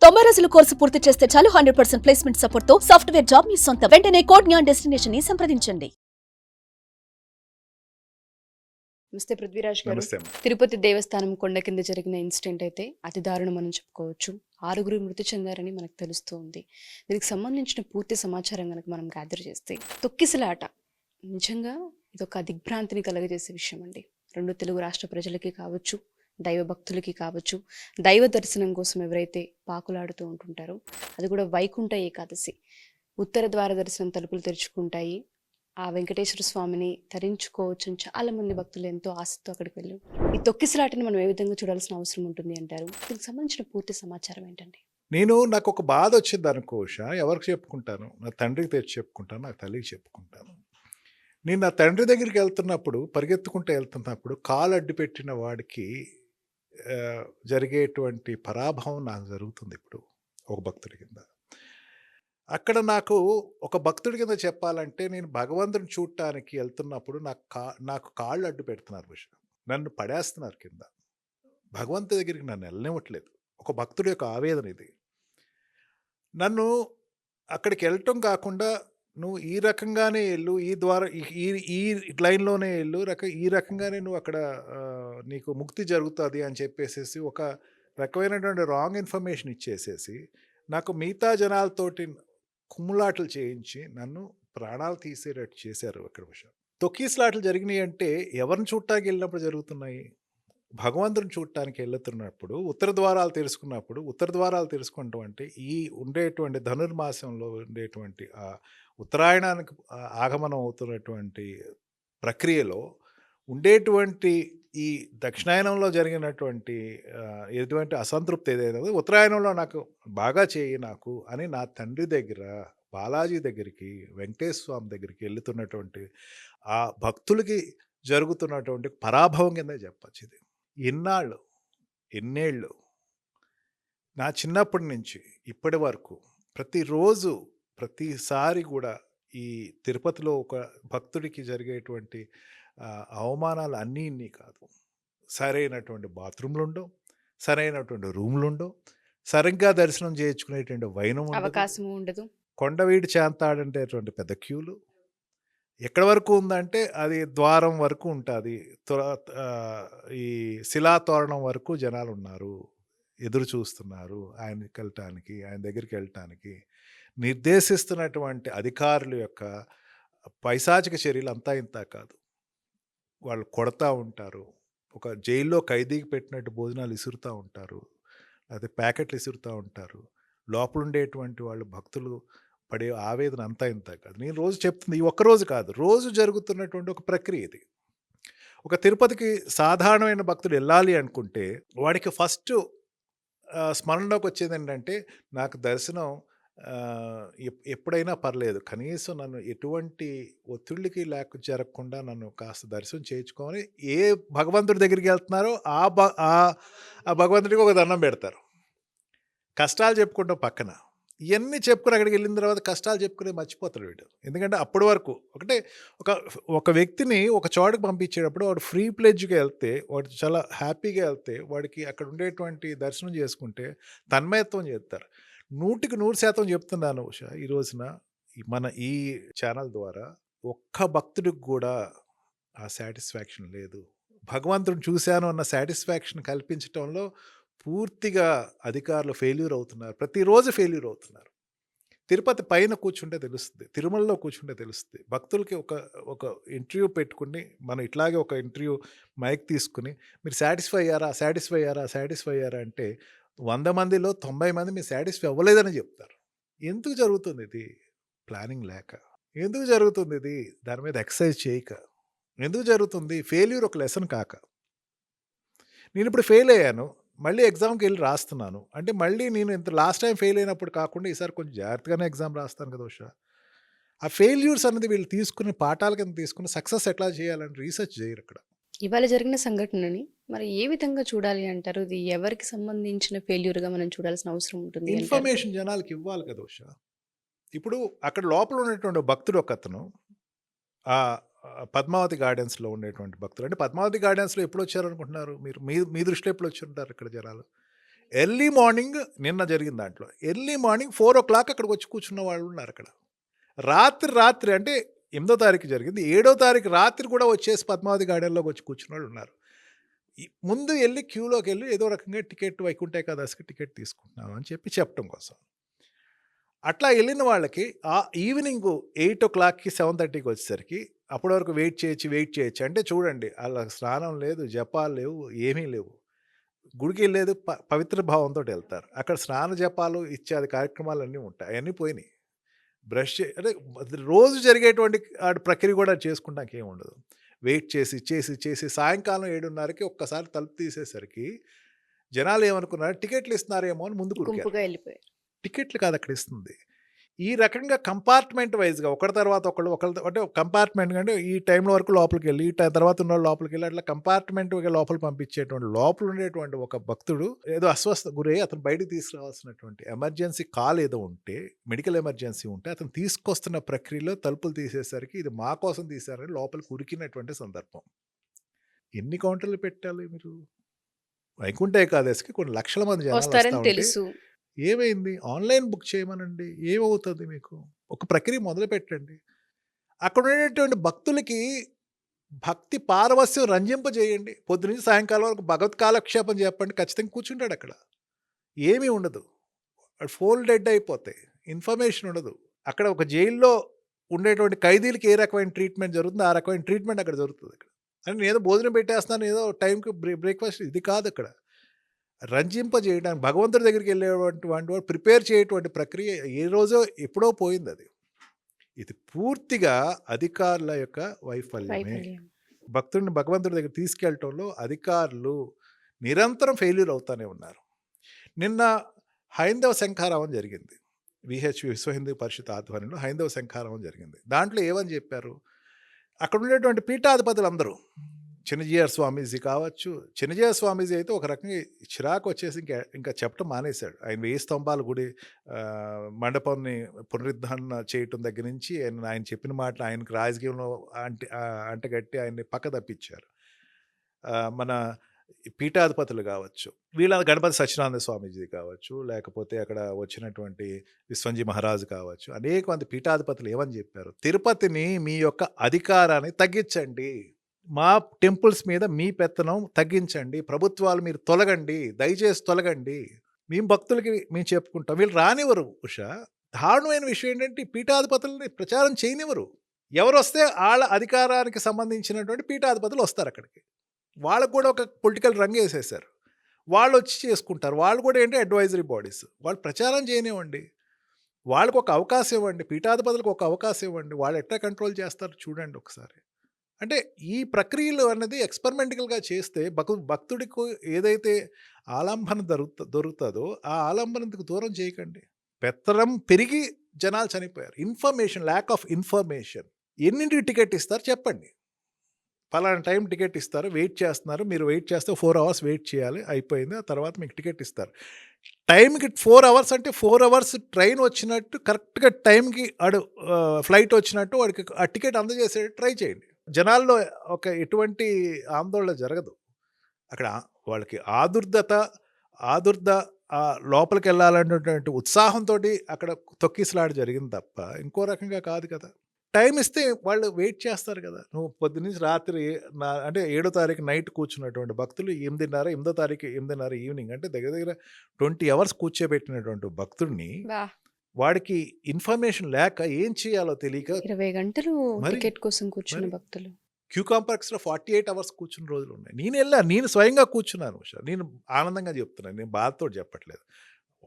90 రోజుల కోర్సు పూర్తి చేస్తే చాలు 100% ప్లేస్మెంట్ సపోర్ట్ తో సాఫ్ట్వేర్ జాబ్ మీ సొంతం. వెంటనే కోడ్ జ్ఞాన్ డెస్టినేషన్ ని సంప్రదించండి. నమస్తే పృథ్వీరాజ్ గారు. నమస్తే అమ్మ. తిరుపతి దేవస్థానం కొండ కింద జరిగిన ఇన్సిడెంట్ అయితే అతి దారుణం అని చెప్పుకోవచ్చు. 6 మృతి చెందారని మనకు తెలుస్తూ ఉంది. దీనికి సంబంధించిన పూర్తి సమాచారం కనుక మనం గ్యాదర్ చేస్తే, తొక్కిసలాట నిజంగా ఇదొక దిగ్భ్రాంతిని కలగజేసే విషయం అండి. 2 తెలుగు రాష్ట్ర ప్రజలకి కావచ్చు, దైవ భక్తులకి కావచ్చు, దైవ దర్శనం కోసం ఎవరైతే పాకులాడుతూ ఉంటుంటారో, అది కూడా వైకుంఠ ఏకాదశి ఉత్తర ద్వార దర్శనం తలుపులు తెరుచుకుంటాయి. ఆ వెంకటేశ్వర స్వామిని తరించుకోవచ్చు చాలా మంది భక్తులు ఎంతో ఆసక్తితో అక్కడికి వెళ్ళారు. ఈ తొక్కిసలాటని మనం ఏ విధంగా చూడాల్సిన అవసరం ఉంటుంది అంటారు? దీనికి సంబంధించిన పూర్తి సమాచారం ఏంటండి? నాకు ఒక బాధ వచ్చింది అనుకో ఉషా, ఎవరికి చెప్పుకుంటాను? నా తండ్రికి తెచ్చి చెప్పుకుంటాను, నా తల్లికి చెప్పుకుంటాను. నేను నా తండ్రి దగ్గరికి వెళ్తున్నప్పుడు, పరిగెత్తుకుంటూ వెళ్తున్నప్పుడు కాలు అడ్డు పెట్టిన వాడికి జరిగేటువంటి పరాభవం నాకు జరుగుతుంది ఇప్పుడు ఒక భక్తుడి కింద. అక్కడ నాకు ఒక భక్తుడి కింద చెప్పాలంటే, నేను భగవంతుని చూడటానికి వెళ్తున్నప్పుడు నాకు కాళ్ళు అడ్డు పెడుతున్నారు ఉషా, నన్ను పడేస్తున్నారు కింద. భగవంతుడి దగ్గరికి నన్ను వెళ్ళనివ్వట్లేదు. ఒక భక్తుడి యొక్క ఆవేదన ఇది. నన్ను అక్కడికి వెళ్ళటం కాకుండా, నువ్వు ఈ రకంగానే వెళ్ళు, ఈ ద్వారా ఈ ఈ లైన్లోనే వెళ్ళు, ఈ రకంగానే నువ్వు అక్కడ నీకు ముక్తి జరుగుతుంది అని చెప్పేసేసి ఒక రకమైనటువంటి రాంగ్ ఇన్ఫర్మేషన్ ఇచ్చేసేసి నాకు మిగతా జనాలతోటి కుమ్ములాటలు చేయించి నన్ను ప్రాణాలు తీసేటట్టు చేశారు అక్కడ విషయం. తొక్కీస్లాటలు జరిగినాయి అంటే ఎవరిని చూడటానికి వెళ్ళినప్పుడు జరుగుతున్నాయి? భగవంతుని చూడటానికి వెళ్తున్నప్పుడు ఉత్తర ద్వారాలు తెలుసుకుంటాం అంటే ఈ ఉండేటువంటి ధనుర్మాసంలో ఉండేటువంటి ఆ ఉత్తరాయణానికి ఆగమనం అవుతున్నటువంటి ప్రక్రియలో ఉండేటువంటి ఈ దక్షిణాయనంలో జరిగినటువంటి ఎటువంటి అసంతృప్తి ఏదైనా ఉత్తరాయణంలో నాకు బాగా చేయి నాకు అని నా తండ్రి దగ్గర, బాలాజీ దగ్గరికి, వెంకటేశ్వర స్వామి దగ్గరికి వెళ్తున్నటువంటి ఆ భక్తులకి జరుగుతున్నటువంటి పరాభవం కింద చెప్పచ్చు ఇది. ఎన్నేళ్ళు నా చిన్నప్పటి నుంచి ఇప్పటి వరకు ప్రతిరోజు ప్రతిసారి కూడా ఈ తిరుపతిలో ఒక భక్తుడికి జరిగేటువంటి అవమానాలు అన్నీ ఇన్ని కాదు. సరైనటువంటి బాత్రూమ్లు ఉండవు, సరైనటువంటి రూమ్లు ఉండవు, సరిగ్గా దర్శనం చేయించుకునేటువంటి వైనం అవకాశం ఉండదు, కొండవీడి చేంతాడంటేటువంటి పెద్ద క్యూలు. ఎక్కడి వరకు ఉందంటే అది ద్వారం వరకు ఉంటుంది, ఈ శిలాతోరణం వరకు జనాలు ఉన్నారు, ఎదురు చూస్తున్నారు ఆయన దగ్గరికి వెళ్ళటానికి. నిర్దేశిస్తున్నటువంటి అధికారుల యొక్క పైశాచిక చర్యలు అంతా ఇంత కాదు. వాళ్ళు కొడతా ఉంటారు, ఒక జైల్లో ఖైదీకి పెట్టినట్టు భోజనాలు ఇసురుతూ ఉంటారు, లేకపోతే ప్యాకెట్లు ఇసురుతూ ఉంటారు. లోపల ఉండేటువంటి వాళ్ళు భక్తులు పడే ఆవేదన అంతా ఇంత కాదు. నేను రోజు చెప్తుంది ఈ ఒక్కరోజు కాదు, రోజు జరుగుతున్నటువంటి ఒక ప్రక్రియ ఇది. ఒక తిరుపతికి సాధారణమైన భక్తుడు వెళ్ళాలి అనుకుంటే వాడికి ఫస్ట్ స్మరణలోకి వచ్చేది ఏంటంటే, నాకు దర్శనం ఎప్పుడైనా పర్లేదు, కనీసం నన్ను ఎటువంటి ఒత్తిళ్ళకి జరగకుండా నన్ను కాస్త దర్శనం చేయించుకొని ఏ భగవంతుడి దగ్గరికి వెళ్తున్నారో ఆ భగవంతుడికి ఒక దండం పెడతారు. కష్టాలు చెప్పుకుంటాం పక్కన, ఇవన్నీ చెప్పుకుని అక్కడికి వెళ్ళిన తర్వాత కష్టాలు చెప్పుకునే మర్చిపోతాడు వీడు. ఎందుకంటే అప్పటి వరకు ఒక వ్యక్తిని ఒక చోటుకు పంపించేటప్పుడు వాడు ఫ్రీ ప్లెడ్జ్గా వెళ్తే, వాడు చాలా హ్యాపీగా వెళ్తే, వాడికి అక్కడ ఉండేటువంటి దర్శనం చేసుకుంటే తన్మయత్వం చేస్తారు. 100% చెప్తున్నాను ఉషా, ఈ రోజున మన ఈ ఛానల్ ద్వారా ఒక్క భక్తుడికి కూడా ఆ సాటిస్ఫాక్షన్ లేదు. భగవంతుడిని చూశాను అన్న సాటిస్ఫాక్షన్ కల్పించడంలో పూర్తిగా అధికారులు ఫెయిల్యూర్ అవుతున్నారు. ప్రతిరోజు ఫెయిల్యూర్ అవుతున్నారు. తిరుపతి పైన కూర్చుంటే తెలుస్తుంది, తిరుమలలో కూర్చుంటే తెలుస్తుంది. భక్తులకి ఒక ఇంటర్వ్యూ పెట్టుకుని, మనం ఇట్లాగే ఒక ఇంటర్వ్యూ మైక్ తీసుకుని మీరు సాటిస్ఫై అయ్యారా అంటే 100 మందిలో 90 మంది మీరు సాటిస్ఫై అవ్వలేదని చెప్తారు. ఎందుకు జరుగుతుంది ఇది? ప్లానింగ్ లేక. ఎందుకు జరుగుతుంది ఇది? దాని మీద ఎక్సర్సైజ్ చేయక. ఎందుకు జరుగుతుంది? ఫెయిల్యూర్ ఒక లెసన్ కాక. నేను ఇప్పుడు ఫెయిల్ అయ్యాను, మళ్ళీ ఎగ్జామ్కి వెళ్ళి రాస్తున్నాను అంటే, మళ్ళీ నేను లాస్ట్ టైం ఫెయిల్ అయినప్పుడు కాకుండా ఈసారి కొంచెం జాగ్రత్తగానే ఎగ్జామ్ రాస్తాను కదా ఉషా. ఆ ఫెయిల్యూర్స్ అనేది వీళ్ళు తీసుకుని పాఠాల కింద తీసుకుని సక్సెస్ ఎట్లా చేయాలని రీసెర్చ్ చేయరు అక్కడ. ఇవాళ జరిగిన సంఘటనని మరి ఏ విధంగా చూడాలి అంటారు? ఇది ఎవరికి సంబంధించిన ఫెయిల్యూర్గా మనం చూడాల్సిన అవసరం ఉంటుంది? ఇన్ఫర్మేషన్ జనాలకి ఇవ్వాలి కదా ఉషా. ఇప్పుడు అక్కడ లోపల ఉన్నటువంటి భక్తుడు ఒకతను ఆ పద్మావతి గార్డెన్స్లో ఉండేటువంటి భక్తులు, అంటే పద్మావతి గార్డెన్స్లో ఎప్పుడు వచ్చారు అనుకుంటున్నారు మీరు? మీ దృష్టిలో ఎప్పుడు వచ్చి ఉంటారు ఇక్కడ జనాలు? ఎర్లీ మార్నింగ్ నిన్న జరిగిన దాంట్లో ఎర్లీ మార్నింగ్ 4:00 అక్కడికి వచ్చి కూర్చున్న వాళ్ళు ఉన్నారు అక్కడ. రాత్రి అంటే 8వ తారీఖు జరిగింది. 7వ తారీఖు రాత్రి కూడా వచ్చేసి పద్మావతి గార్డెన్‌లోకి వచ్చి కూర్చున్న వాళ్ళు ఉన్నారు. ముందు వెళ్ళి క్యూలోకి వెళ్ళి ఏదో రకంగా టికెట్ వైకుంఠ ఏకాదశికి టికెట్ తీసుకుంటున్నాను అని చెప్పి చెప్పడం కోసం. అట్లా వెళ్ళిన వాళ్ళకి ఆ ఈవినింగ్ 8:00కి 7:30కి వచ్చేసరికి అప్పటి వరకు వెయిట్ చేయొచ్చు. అంటే చూడండి, అలా స్నానం లేదు, జపాలు లేవు, ఏమీ లేవు. గుడికి వెళ్ళేది పవిత్ర భావంతో వెళ్తారు. అక్కడ స్నాన జపాలు ఇత్యాది కార్యక్రమాలన్నీ ఉంటాయి. అవన్నీ పోయినాయి. అంటే రోజు జరిగేటువంటి ప్రక్రియ కూడా చేసుకుంటానికి ఏమి ఉండదు. వెయిట్ చేసి సాయంకాలం 7:30కి ఒక్కసారి తలుపు తీసేసరికి జనాలు ఏమనుకున్నారు, టికెట్లు ఇస్తున్నారేమో అని ముందు గుంపుగా వెళ్ళిపోయారు. టికెట్లు కాదు అక్కడ ఇస్తుంది. ఈ రకంగా కంపార్ట్మెంట్ వైజ్గా ఒకరి తర్వాత ఒకళ్ళు అంటే కంపార్ట్మెంట్ అంటే ఈ టైంలో వరకు లోపలికి వెళ్ళి తర్వాత ఉన్న లోపలికి వెళ్ళి అట్లా కంపార్ట్మెంట్ లోపల పంపించేటువంటి లోపల ఉండేటువంటి ఒక భక్తుడు ఏదో అస్వస్థ గురై అతను బయటకు తీసుకురావాల్సినటువంటి ఎమర్జెన్సీ కాల్ ఏదో ఉంటే, మెడికల్ ఎమర్జెన్సీ ఉంటే అతను తీసుకొస్తున్న ప్రక్రియలో తలుపులు తీసేసరికి ఇది మా కోసం తీశారని లోపలికి ఉరికినటువంటి సందర్భం. ఎన్ని కౌంటర్లు పెట్టాలి మీరు? వైకుంఠ ఏకాదశికి కొన్ని లక్షల మంది జనాలు వస్తారని వస్తా ఉంటే తెలుసు. ఏమైంది? ఆన్లైన్ బుక్ చేయమనండి. ఏమవుతుంది మీకు? ఒక ప్రక్రియ మొదలు పెట్టండి. అక్కడ ఉండేటువంటి భక్తులకి భక్తి పారవస్యం రంజింపజేయండి. పొద్దునుంచి సాయంకాలం వరకు భగవత్ కాలక్షేపం చెప్పండి. ఖచ్చితంగా కూర్చుంటాడు అక్కడ. ఏమీ ఉండదు. ఫోన్ డెడ్ అయిపోతాయి. ఇన్ఫర్మేషన్ ఉండదు. అక్కడ ఒక జైల్లో ఉండేటువంటి ఖైదీలకి ఏ రకమైన ట్రీట్మెంట్ జరుగుతుందో ఆ రకమైన ట్రీట్మెంట్ అక్కడ జరుగుతుంది అక్కడ. అంటే నేను ఏదో భోజనం పెట్టేస్తున్నాను, ఏదో టైంకి బ్రేక్ఫాస్ట్, ఇది కాదు అక్కడ. రంజింపజేయడానికి భగవంతుడి దగ్గరికి వెళ్ళేటువంటి వాడు ప్రిపేర్ చేయటువంటి ప్రక్రియ ఏ రోజో ఎప్పుడో పోయింది అది. ఇది పూర్తిగా అధికారుల యొక్క వైఫల్యమే. భక్తుడిని భగవంతుడి దగ్గర తీసుకెళ్ళటంలో అధికారులు నిరంతరం ఫెయిల్యూర్ అవుతూనే ఉన్నారు. నిన్న హైందవ శంఖారావం జరిగింది. విశ్వ హిందూ పరిషత్ ఆధ్వర్యంలో హైందవ శంఖారావం జరిగింది. దాంట్లో ఏమని చెప్పారు, అక్కడ ఉండేటువంటి పీఠాధిపతులు అందరూ, చిన్నజీఆర్ స్వామీజీ కావచ్చు, చిన్నజీఆర్ స్వామీజీ అయితే ఒక రకంగా చిరాకు వచ్చేసి ఇంకా చెప్పడం మానేశాడు. ఆయన 1000 స్తంభాల గుడి మండపాన్ని పునరుద్ధరణ చేయటం దగ్గర నుంచి ఆయన చెప్పిన మాటలు ఆయనకు రాజకీయంలో అంటగట్టి ఆయన్ని పక్క తప్పించారు. మన పీఠాధిపతులు కావచ్చు, వీళ్ళ గణపతి సత్యనారాయణ స్వామీజీ కావచ్చు, లేకపోతే అక్కడ వచ్చినటువంటి విశ్వంజీ మహారాజు కావచ్చు, అనేక మంది పీఠాధిపతులు ఏమని చెప్పారు, తిరుపతిని మీ యొక్క అధికారాన్ని తగ్గించండి, మా టెంపుల్స్ మీద మీ పెత్తనం తగ్గించండి, ప్రభుత్వాలు మీరు తొలగండి, దయచేసి తొలగండి, మేము భక్తులకి మేము చెప్పుకుంటాం. వీళ్ళు రానివ్వరు. ఉషా, దారుణమైన విషయం ఏంటంటే ఈ పీఠాధిపతులని ప్రచారం చేయనివ్వరు. ఎవరు వస్తే వాళ్ళ అధికారానికి సంబంధించినటువంటి పీఠాధిపతులు వస్తారు అక్కడికి. వాళ్ళకు కూడా ఒక పొలిటికల్ రంగు వేసేసారు. వాళ్ళు వచ్చి చేసుకుంటారు. వాళ్ళు కూడా ఏంటి అడ్వైజరీ బాడీస్. వాళ్ళు ప్రచారం చేయనివ్వండి, వాళ్ళకు ఒక అవకాశం ఇవ్వండి, పీఠాధిపతులకు ఒక అవకాశం ఇవ్వండి. వాళ్ళు ఎట్లా కంట్రోల్ చేస్తారు చూడండి ఒకసారి. అంటే ఈ ప్రక్రియలు అన్నది ఎక్స్పెరిమెంటల్గా చేస్తే భక్తుడికి ఏదైతే ఆలంబన దొరుకుతుందో ఆ ఆలంబనకు దూరం చేయకండి. పెత్తనం పెరిగి జనాలు చనిపోయారు. Information, lack of information. ఎన్నింటికి టికెట్ ఇస్తారు చెప్పండి. పలానా టైం టికెట్ ఇస్తారు, వెయిట్ చేస్తున్నారు, మీరు వెయిట్ చేస్తే 4 hours వెయిట్ చేయాలి, అయిపోయింది, ఆ తర్వాత మీకు టికెట్ ఇస్తారు. టైంకి 4 hours అంటే 4 hours ట్రైన్ వచ్చినట్టు కరెక్ట్గా టైంకి ఫ్లైట్ వచ్చినట్టు వాడికి ఆ టికెట్ అందజేసే ట్రై చేయండి. జనాల్లో ఒక ఎటువంటి ఆందోళన జరగదు. అక్కడ వాళ్ళకి ఆదుర్ద లోపలికి వెళ్ళాలనేటువంటి ఉత్సాహంతో అక్కడ తొక్కిసలాట జరిగింది తప్ప ఇంకో రకంగా కాదు కదా. టైం ఇస్తే వాళ్ళు వెయిట్ చేస్తారు కదా. నువ్వు పొద్దున్నుంచి రాత్రి అంటే 7వ తారీఖు నైట్ కూర్చున్నటువంటి భక్తులు 8:30 తారీఖు 8:30 ఈవినింగ్ అంటే దగ్గర 20 hours కూర్చోబెట్టినటువంటి భక్తుడిని వాడికి ఇన్ఫర్మేషన్ లేక ఏం చేయాలో తెలియక 20 గంటలు టికెట్ కోసం కూర్చున్న భక్తులు క్యూ కాంప్లెక్స్లో 48 hours కూర్చున్న రోజులు ఉన్నాయి. నేను స్వయంగా కూర్చున్నాను. నేను ఆనందంగా చెప్తున్నాను, నేను బాధతో చెప్పట్లేదు.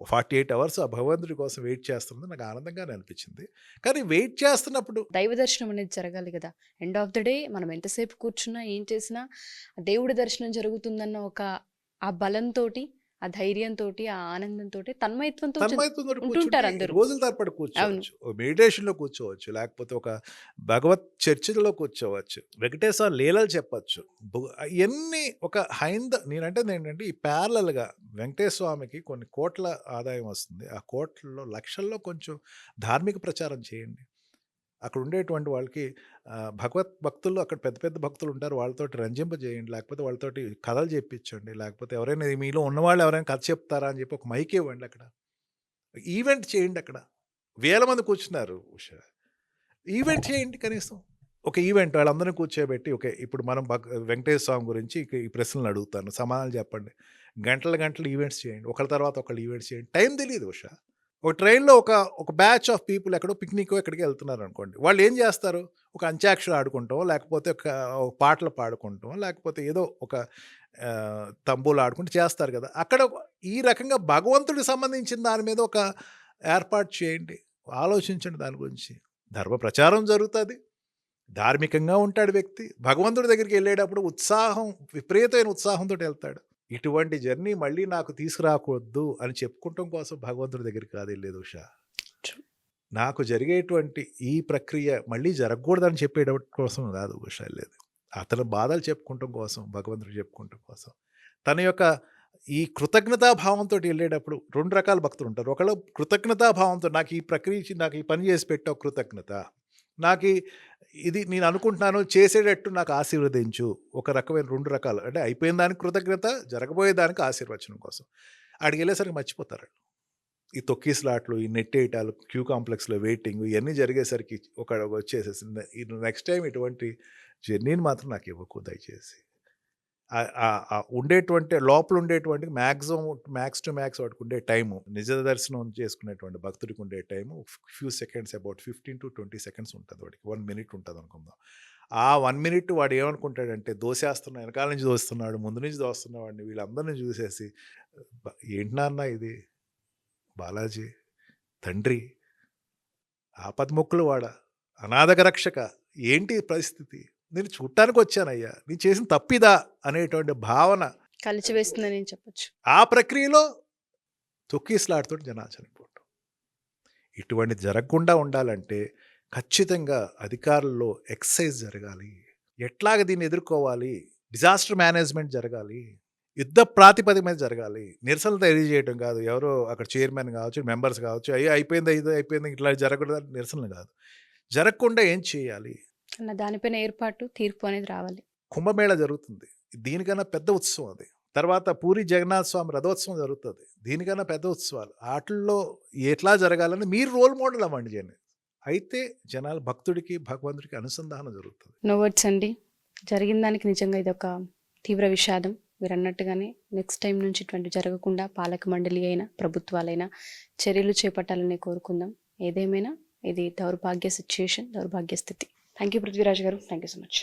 48 hours ఆ భగవంతుడి కోసం వెయిట్ చేస్తుంది, నాకు ఆనందంగానే అనిపించింది. కానీ వెయిట్ చేస్తున్నప్పుడు దైవ దర్శనం అనేది జరగాలి కదా. ఎండ్ ఆఫ్ ద డే మనం ఎంతసేపు కూర్చున్నా ఏం చేసినా దేవుడి దర్శనం జరుగుతుందన్న ఒక ఆ బలంతో, ఆ ధైర్యంతో, ఆ ఆనందంతో, తన్మయత్వంతో ఉంటుంటారు అందరూ. రోజుల తరపడి కూర్చోవచ్చు, మెడిటేషన్లో కూర్చోవచ్చు, లేకపోతే ఒక భగవత్ చర్చలో కూర్చోవచ్చు, వెంకటేశ్వర లీలలు చెప్పచ్చు. ఇవన్నీ ఒక నేనంటే ఏంటంటే ఈ ప్యారలల్గా వెంకటేశ్వర స్వామికి కొన్ని కోట్ల ఆదాయం వస్తుంది. ఆ కోట్లలో లక్షల్లో కొంచెం ధార్మిక ప్రచారం చేయండి. అక్కడ ఉండేటువంటి వాళ్ళకి భగవత్ భక్తులు అక్కడ పెద్ద పెద్ద భక్తులు ఉంటారు. వాళ్ళతోటి రంజింపజేయండి. లేకపోతే వాళ్ళతోటి కథలు చెప్పించండి. లేకపోతే ఎవరైనా మీలో ఉన్నవాళ్ళు ఎవరైనా కథ చెప్తారా అని చెప్పి ఒక మైక్ ఇవ్వండి అక్కడ. ఈవెంట్ చేయండి అక్కడ. వేల మంది కూర్చున్నారు ఉషా. ఈవెంట్ చేయండి కనీసం. ఒక ఈవెంట్ వాళ్ళందరినీ కూర్చోబెట్టి ఓకే ఇప్పుడు మనం వెంకటేశ్వర స్వామి గురించి ఈ ప్రశ్నలు అడుగుతాను. సమాధానాలు చెప్పండి. గంటలు ఈవెంట్స్ చేయండి. ఒకళ్ళ తర్వాత ఒకళ్ళు ఈవెంట్స్ చేయండి. టైం తెలియదు ఉషా. ఒక ట్రైన్‌లో ఒక బ్యాచ్ ఆఫ్ పీపుల్ ఎక్కడో పిక్నికో ఎక్కడికో వెళ్తున్నారనుకోండి. వాళ్ళు ఏం చేస్తారు? ఒక అంత్యాక్షరి ఆడుకుంటామో, లేకపోతే ఒక పాటలు పాడుకుంటామో, లేకపోతే ఏదో ఒక తంబూలు ఆడుకుంటూ చేస్తారు కదా! అక్కడ ఈ రకంగా భగవంతుడికి సంబంధించిన దాని మీద ఒక ఏర్పాటు చేయండి. ఆలోచించండి దాని గురించి. ధర్మ ప్రచారం జరుగుతది. ధార్మికంగా ఉంటాడు వ్యక్తి. భగవంతుడి దగ్గరికి వెళ్ళేటప్పుడు విపరీతమైన ఉత్సాహంతోటి వెళ్తాడు. ఇటువంటి జర్నీ మళ్ళీ నాకు తీసుకురాకూడదు అని చెప్పుకోవటం కోసం భగవంతుడి దగ్గరికి కాదు వెళ్ళేది ఉషా. నాకు జరిగేటువంటి ఈ ప్రక్రియ మళ్ళీ జరగకూడదని చెప్పేటప్పుడు కోసం కాదు ఉషా వెళ్ళేది. అతని బాధలు చెప్పుకోవటం కోసం, భగవంతుడికి చెప్పుకోవటం కోసం. తన యొక్క ఈ కృతజ్ఞతాభావంతో వెళ్ళేటప్పుడు 2 రకాల భక్తులు ఉంటారు. ఒకళ్ళు కృతజ్ఞతాభావంతో నాకు ఈ ప్రక్రియ నాకు ఈ పని చేసి పెట్టావు కృతజ్ఞత. నాకు ఇది నేను అనుకుంటున్నాను చేసేటట్టు నాకు ఆశీర్వదించు. ఒక రకమైన 2 రకాలు. అంటే అయిపోయిన దానికి కృతజ్ఞత, జరగబోయే దానికి ఆశీర్వచనం కోసం. ఆడికి వెళ్ళేసరికి మర్చిపోతారు. ఈ తొక్కిసలాట్లు, ఈ నెట్టేయటాలు, క్యూ కాంప్లెక్స్‌లో వెయిటింగ్ ఇవన్నీ జరిగేసరికి వచ్చేసేసింది. నెక్స్ట్ టైం ఇటువంటి జర్నీని మాత్రం నాకు ఇవ్వకు దయచేసి. ఉండేటువంటి లోపల ఉండేటువంటి మ్యాక్స్ టు మ్యాక్స్ వాడికి ఉండే టైము, నిజ దర్శనం చేసుకునేటువంటి భక్తుడికి ఉండే time few seconds, about 15 to 20 seconds ఉంటుంది వాడికి. 1 minute ఉంటుంది అనుకుందాం. ఆ 1 minute వాడు ఏమనుకుంటాడంటే దోసేస్తున్నా, వెనకాల నుంచి దోస్తున్నాడు, ముందు నుంచి దోస్తున్నవాడిని వీళ్ళందరినీ చూసేసి ఏంటి నాన్న ఇది, బాలాజీ తండ్రి, ఆపద్ముక్కులు వాడ, అనాథక రక్షక, ఏంటి పరిస్థితి, నేను చూడటానికి వచ్చానయ్యా, నేను చేసిన తప్పిదా అనేటువంటి భావన కలిచివేస్తుందని చెప్పొచ్చు. ఆ ప్రక్రియలో తొక్కిసలాడుతూ జనాలు చనిపోవటం. ఇటువంటిది జరగకుండా ఉండాలంటే ఖచ్చితంగా అధికారుల్లో ఎక్సైజ్ జరగాలి. ఎట్లాగ దీన్ని ఎదుర్కోవాలి, డిజాస్టర్ మేనేజ్మెంట్ జరగాలి, యుద్ధ ప్రాతిపదిక మీద జరగాలి. నిరసనలు తెలియజేయడం కాదు, ఎవరో అక్కడ చైర్మన్ కావచ్చు, మెంబర్స్ కావచ్చు, అయ్యో అయిపోయింది ఇట్లా జరగకూడదు నిరసనలు కాదు. జరగకుండా ఏం చేయాలి అన్న దానిపైన ఏర్పాటు, తీర్పు అనేది రావాలి. కుంభమేళ జరుగుతుంది, దీనికన్నా పెద్ద ఉత్సవం అది. తర్వాత పూరి జగన్నాథ స్వామి రథోత్సవం జరుగుతుంది, దీనికన్నా పెద్ద ఉత్సవాలు. వాటిల్లో ఎట్లా జరగాలని మీరు రోల్ మోడల్ అవ్వండి జన. అయితే జనాలు భక్తుడికి భగవంతుడికి అనుసంధానం జరుగుతుంది. నో వర్డ్స్ అండి. జరిగిన దానికి నిజంగా ఇది ఒక తీవ్ర విషాదం. మీరు అన్నట్టుగానే నెక్స్ట్ టైం నుంచి ఇటువంటి జరగకుండా పాలక మండలి అయినా ప్రభుత్వాలైనా చర్యలు చేపట్టాలని కోరుకుందాం. ఏదేమైనా ఇది దౌర్భాగ్య సిచ్యుయేషన్, దౌర్భాగ్య స్థితి. థ్యాంక్ యూ పృథ్వీరాజ్ గారు. Thank you so much.